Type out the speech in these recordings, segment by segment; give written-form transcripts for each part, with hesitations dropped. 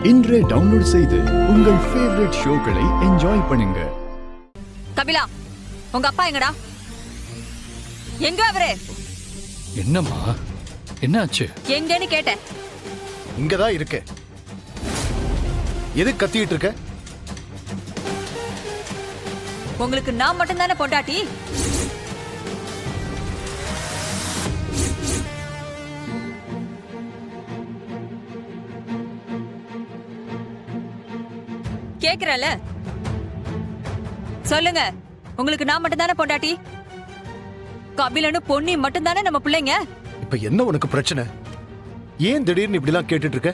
இன்றே டவுன்லோட் செய்து உங்கள் ஃபேவரட் ஷோக்களை என்ஜாய் பண்ணுங்க. கபிலா, உங்க அப்பா எங்கடா? எங்க அவரு? என்னம்மா, என்னாச்சு? எங்கன்னு கேட்டேன். இங்கதான் இருக்க. எது கத்திட்டு இருக்க? உங்களுக்கு நான் மட்டும் தானே பொண்டாட்டி? கேக்குறல, சொல்லுங்க. உங்களுக்கு நான் மட்டும் தானே பொண்டாட்டி? கபிலனு பொன்னி மட்டும் தானே நம்ம பிள்ளைங்க. இப்ப என்ன உனக்கு பிரச்சனை? ஏன் திடீர்னு இப்படி எல்லாம் கேட்டுட்டு இருக்க?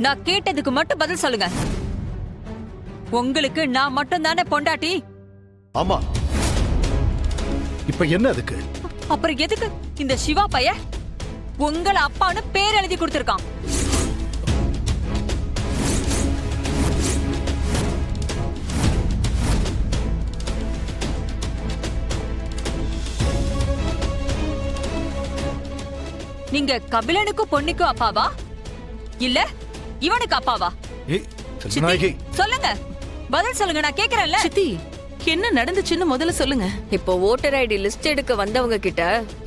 நான் கேட்டதுக்கு மட்டும் பதில் சொல்லுங்க. உங்களுக்கு நான் மட்டும் தானே பொண்டாட்டி? ஆமா. இப்ப என்ன அதுக்கு? அப்புறம் எதுக்கு இந்த சிவா பைய உங்கள அப்பான்னு பேர் எழுதி கொடுத்திருக்கான்? நீங்க கபிலனுக்கும் பொன்னிக்கும் அப்பாவா இல்ல இவனுக்கு அப்பாவா? நாயகி, சொல்லுங்க, பதில் சொல்லுங்க, நான் கேக்குறேன்ல. சித்தி, என்ன நடந்துச்சுன்னு முதல்ல சொல்லுங்க. இப்போ ஓட்டர் ஐடி லிஸ்ட் எடுக்க வந்தவங்க கிட்ட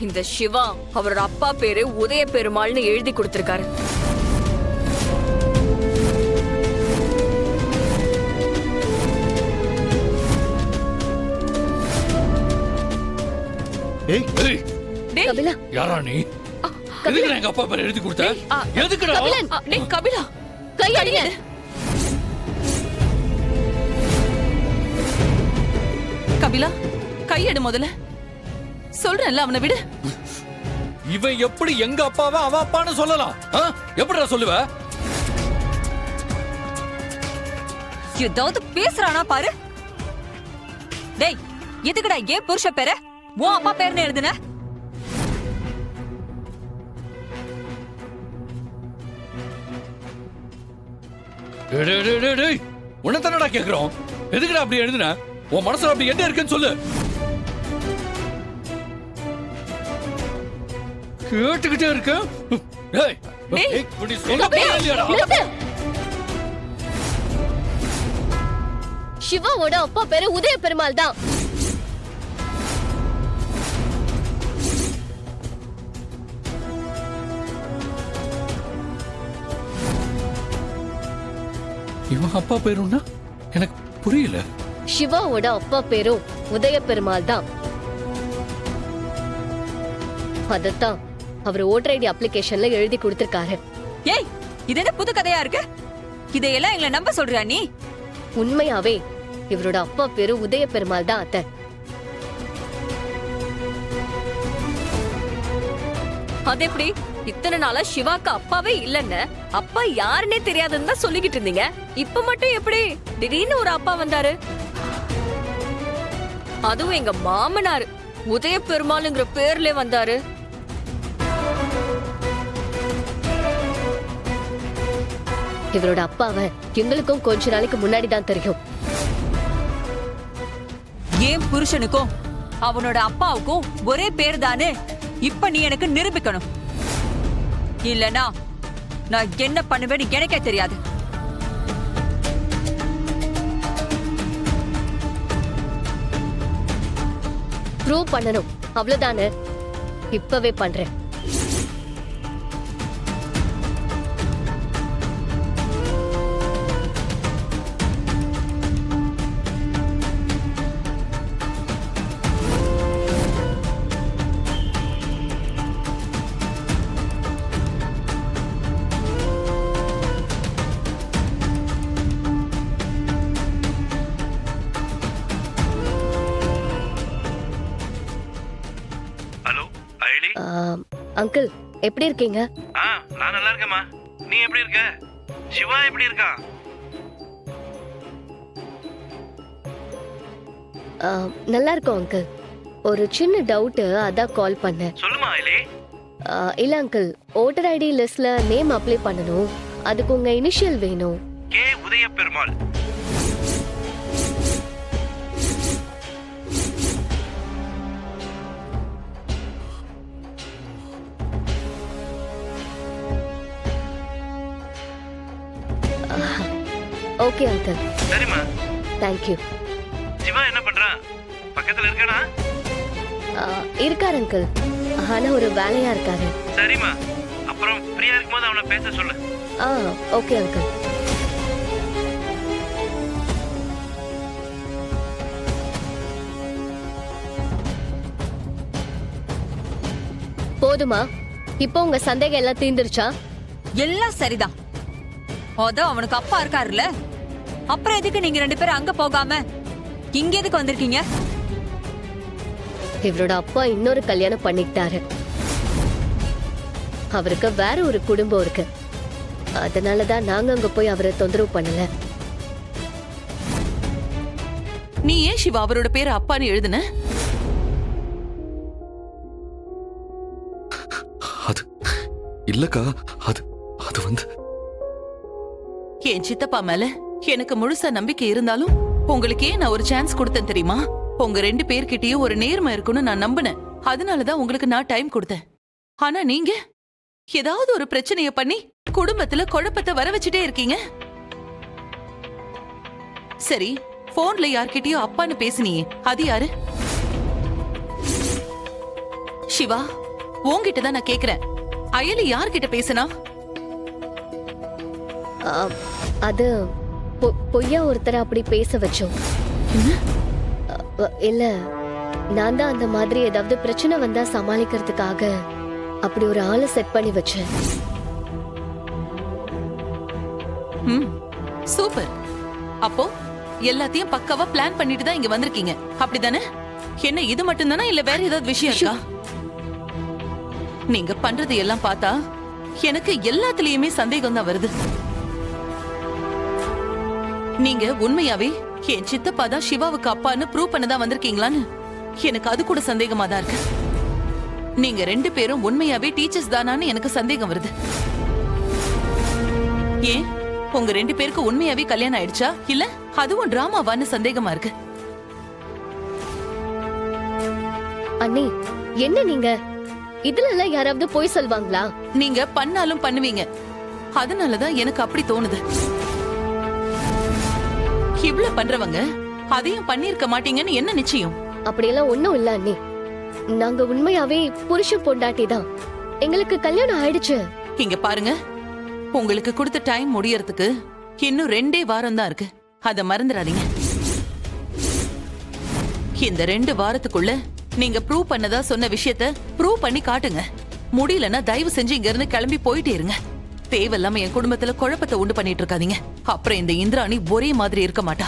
இந்த சிவா அவரோட அப்பா பேரு உதய பெருமாள்னு எழுதி கொடுத்திருக்காரு. ஏய், ஏய், கபிலா, யாரா நீ? எதுக்குடா எங்க அப்பா பேர் எழுதி கொடுத்த? எதுக்குடா? டேய் கபிலா, கை அடிங்க. கபிலா, கை எடு முதல்ல. சொல்றேன்ல, அவனை விடு. இவன் எப்படி எங்க அப்பாவை அவ அப்பான்னு சொல்லலாம்? எப்படிடா சொல்லுவ? ஏதாவது பேசுறானா பாரு. டேய், எதுக்குடா ஏன் புருஷ பேர உன் அப்பா பேர்னு எழுதுன? உன்னை தானடா கேக்குறோம். எதுக்குடா அப்படி எழுதுன? உன் மனசுல அப்படி என்ன இருக்குன்னு சொல்லு. கேட்டுக்கிட்டே இருக்க. சிவாவோட அப்பா பேரு உதய பெருமாள் தான். இவன் அப்பா பேருன்னா எனக்கு புரியல. சிவாவோட அப்பா பேரும் உதய பெருமாள் தான். அதத்தான் அவர் ஓட்டர் ஐடி அப்ளிகேஷன்ல எழுதி கொடுத்திருக்காரு. ஏய், இது என்ன புது கதையா இருக்கு? இதையெல்லாம் எங்களை நம்ப சொல்றியா நீ? உண்மையாவே இவரோட அப்பா பேரு உதய பெருமாள் தான் அத்தை. அது எப்படி? இத்தனை நாளா சிவாக்கு அப்பாவே இல்லன்னு, அப்பா யாருன்னே தெரியாதுன்னு தான் சொல்லிக்கிட்டு இருந்தீங்க. இப்ப மட்டும் எப்படி திடீர்னு ஒரு அப்பா வந்தாரு? அதுவும் எங்க மாமனார் உதய பெருமாளுங்கிற பேர்ல வந்தாரு. இவரோட அப்பாவை எங்களுக்கும் கொஞ்ச நாளைக்கு முன்னாடி தான் தெரியும். ஏன் புருஷனுக்கும் அவனோட அப்பாவுக்கும் ஒரே பேர் தானே இப்ப நீ எனக்கு நிரூபிக்கணும். இல்லனா நான் என்ன பண்ணுவேன்னு எனக்கே தெரியாது. ப்ரூவ் பண்ணணும், அவ்வளவுதானே. இப்பவே பண்றேன். அங்கிள், எப்படி இருக்கீங்க? நான் நல்லா இருக்கேம்மா. நீ எப்படி இருக்க? சிவா எப்படி இருக்கான்? நல்லா இருக்கோம் அங்கிள். ஒரு சின்ன டவுட், அதான் கால் பண்ணேன். சொல்லுமா ஐலி. இல்ல அங்கிள், ஓட்டர் ஐடி லிஸ்ட்ல நேம் அப்ளை பண்ணணும். அதுக்கு உங்க இனிஷியல் வேணும். கே உதய பெருமாள். ஓகே அங்கிள், சரிம்மா. தேங்க்யூ. சிவா என்ன பண்றான்? பக்கத்துல இருக்கானா? இருக்காரு அங்கிள், ஆனா ஒரு வேலையா இருக்காரு. சரிம்மா, அப்புறம் ஃப்ரீயா இருக்கும்போது அவனை பேச சொல்லு. Okay uncle. போதுமா? இப்போ உங்க சந்தேகம் எல்லாம் தீர்ந்துருச்சா? எல்லாம் சரிதான். அதான் அவனுக்கு அப்பா இருக்காருல்ல, அப்புறம் எதுக்கு நீங்க 2 பேரும் அங்க போகாம இங்க எதுக்கு வந்திருக்கீங்க? இவரோட அப்பா இன்னொரு கல்யாணம் பண்ணிக்கிட்டாரு. அவருக்கு வேற ஒரு குடும்பம் இருக்கு. அதனாலதான் நாங்க அங்க போய் அவரை தொந்தரவு பண்ணல. நீ ஏன் சிவா அவரோட பேரை அப்பான்னு எழுதுன? அது இல்லக்கா, அது அது வந்து என் சித்தப்பா மேல எனக்கு முழுசா நம்பிக்கை இருந்தாலும் உங்களுக்கே நான் ஒரு சான்ஸ் கொடுத்தேன் தெரியுமா? உங்க 2 பேர்கிட்டயும் ஒரு நேர்மை இருக்குன்னு நான் நம்பினேன். அதனாலதான் உங்களுக்கு நான் டைம் கொடுத்தேன். ஆனா நீங்க ஏதாவது ஒரு பிரச்சனைய பண்ணி குடும்பத்துல குழப்பத்தை வர வச்சுட்டே இருக்கீங்க. சரி, போன்ல யார்கிட்டயோ அப்பான்னு பேசினியே, அது யாரு? சிவா, உன்கிட்ட தான் நான் கேக்குறேன். அயலி யார்கிட்ட பேசினா? அது பொய்யா ஒருத்தரை அப்படி பேச வச்சோம். இல்ல, நான் தான் அந்த மாதிரி ஏதாவது பிரச்சனை வந்தா சமாளிக்கிறதுக்காக அப்படி ஒரு ஆளை செட் பண்ணி வச்சேன். சூப்பர். அப்போ எல்லாத்தையும் பக்காவா பிளான் பண்ணிட்டு தான் இங்க வந்திருக்கீங்க, அப்படிதானே? என்ன இது மட்டும் தானா, இல்ல வேற ஏதாவது விஷயம் இருக்கா? நீங்க பண்றது எல்லாம் பார்த்தா எனக்கு எல்லாத்துலயுமே சந்தேகம் தான் வருது. நீங்க உண்மையாவே என் சித்தப்பா தான் சிவாவுக்கு அப்பான்னு ப்ரூவ் பண்ணதான் வந்திருக்கீங்களான்னு எனக்கு அது கூட சந்தேகமா தான் இருக்கு. நீங்க 2 பேரும் உண்மையாவே டீச்சர்ஸ் தானான்னு எனக்கு சந்தேகம் வருது. ஏன் உங்க 2 பேருக்கு உண்மையாவே கல்யாணம் ஆயிடுச்சா, இல்ல அதுவும் டிராமாவான்னு சந்தேகமா இருக்கு. அண்ணி, என்ன நீங்க இதுல எல்லாம் யாராவது போய் சொல்வாங்களா? நீங்க பண்ணாலும் பண்ணுவீங்க, அதனாலதான் எனக்கு அப்படி தோணுது. இவ்ளோ பண்றவங்க அதையும் பண்ணிருக்க மாட்டீங்கன்னு என்ன நிச்சயம்? அப்படியெல்லாம் ஒண்ணும் இல்ல அண்ணி. நாங்க உண்மையாவே புருஷன் பொண்டாட்டி தான். எங்களுக்கு கல்யாணம் ஆயிடுச்சு. இங்க பாருங்க, உங்களுக்கு கொடுத்த டைம் முடியறதுக்கு இன்னும் 2 வாரம் தான் இருக்கு. அத மறந்துடாதீங்க. இந்த 2 வாரத்துக்குள்ள நீங்க ப்ரூவ் பண்ணதா சொன்ன விஷயத்த ப்ரூவ் பண்ணி காட்டுங்க. முடியலன்னா தயவு செஞ்சு இங்க இருந்து கிளம்பி போயிட்டே இருங்க. தேவையில்லாம என் குடும்பத்துல குழப்பத்தை உண்டு பண்ணிட்டு இருக்காதீங்க. அப்புறம் இந்த இந்திராணி ஒரே மாதிரி இருக்க மாட்டா.